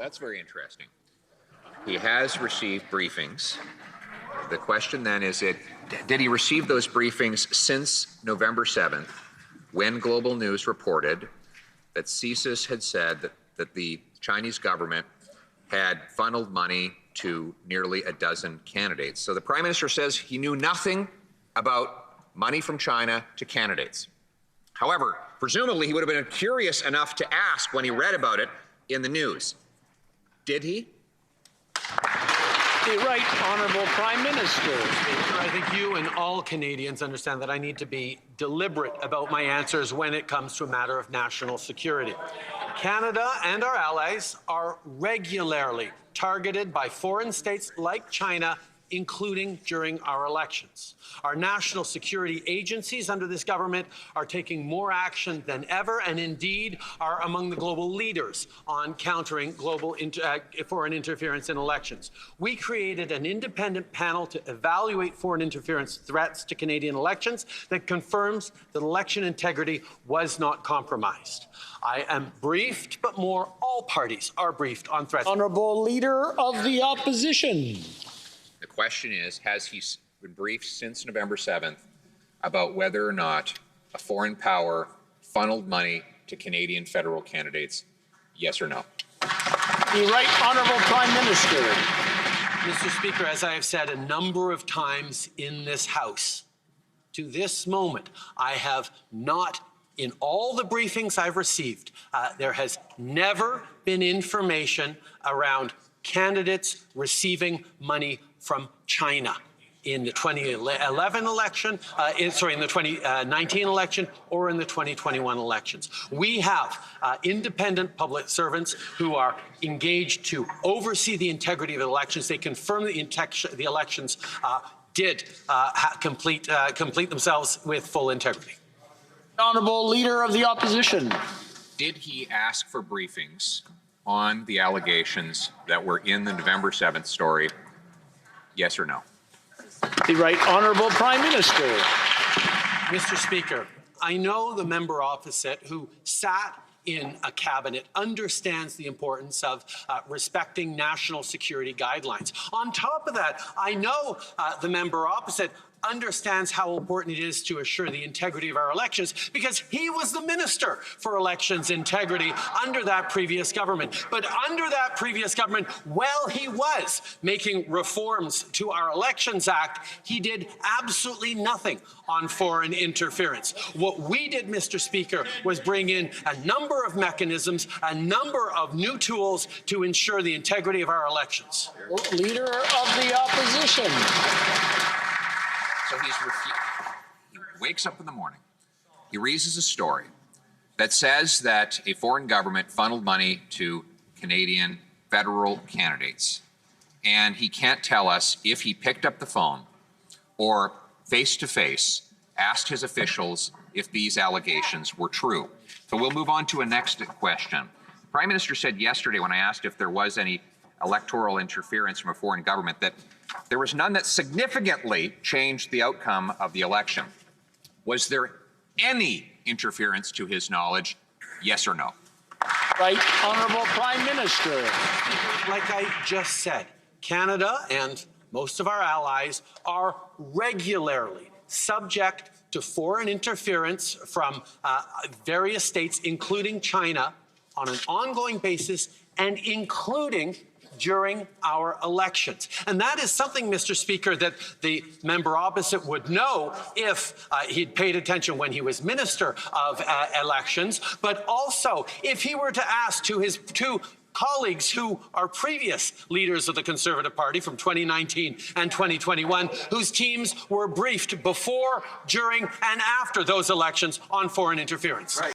That's very interesting. He has received briefings. The question then is, did he receive those briefings since November 7th, when Global News reported that CSIS had said that the Chinese government had funneled money to nearly a dozen candidates? So the Prime Minister says he knew nothing about money from China to candidates. However, presumably he would have been curious enough to ask when he read about it in the news. Did he? The Right Honourable Prime Minister. Speaker, I think you and all Canadians understand that I need to be deliberate about my answers when it comes to a matter of national security. Canada and our allies are regularly targeted by foreign states like China, including during our elections. Our national security agencies under this government are taking more action than ever, and indeed are among the global leaders on countering global foreign interference in elections. We created an independent panel to evaluate foreign interference threats to Canadian elections that confirms that election integrity was not compromised. I am briefed, but all parties are briefed on threats. Honourable Leader of the Opposition. The question is, has he been briefed since November 7th about whether or not a foreign power funneled money to Canadian federal candidates? Yes or no? The Right Honourable Prime Minister. Mr. Speaker, as I have said a number of times in this House, to this moment, I have not, in all the briefings I've received, there has never been information around candidates receiving money from China in the 2011 election, in the 2019 election, or in the 2021 elections. We have independent public servants who are engaged to oversee the integrity of the elections. They confirm that the elections did complete themselves with full integrity. Honourable Leader of the Opposition. Did he ask for briefings on the allegations that were in the November 7th story? Yes or no? The Right Honourable Prime Minister. Mr. Speaker, I know the member opposite who sat in a cabinet understands the importance of respecting national security guidelines. On top of that, I know the member opposite understands how important it is to assure the integrity of our elections because he was the Minister for Elections Integrity under that previous government. But under that previous government, while he was making reforms to our Elections Act, he did absolutely nothing on foreign interference. What we did, Mr. Speaker, was bring in a number of mechanisms, a number of new tools to ensure the integrity of our elections. Leader of the Opposition. So he wakes up in the morning, he reads a story that says that a foreign government funneled money to Canadian federal candidates, and he can't tell us if he picked up the phone or face-to-face asked his officials if these allegations were true. So we'll move on to a next question. The Prime Minister said yesterday when I asked if there was any electoral interference from a foreign government that there was none that significantly changed the outcome of the election. Was there any interference to his knowledge? Yes or no? Right Honourable Prime Minister. Like I just said, Canada and most of our allies are regularly subject to foreign interference from various states, including China, on an ongoing basis and including during our elections. And that is something, Mr. Speaker, that the member opposite would know if he'd paid attention when he was Minister of Elections, but also if he were to ask to his two colleagues who are previous leaders of the Conservative Party from 2019 and 2021, whose teams were briefed before, during, and after those elections on foreign interference. Right.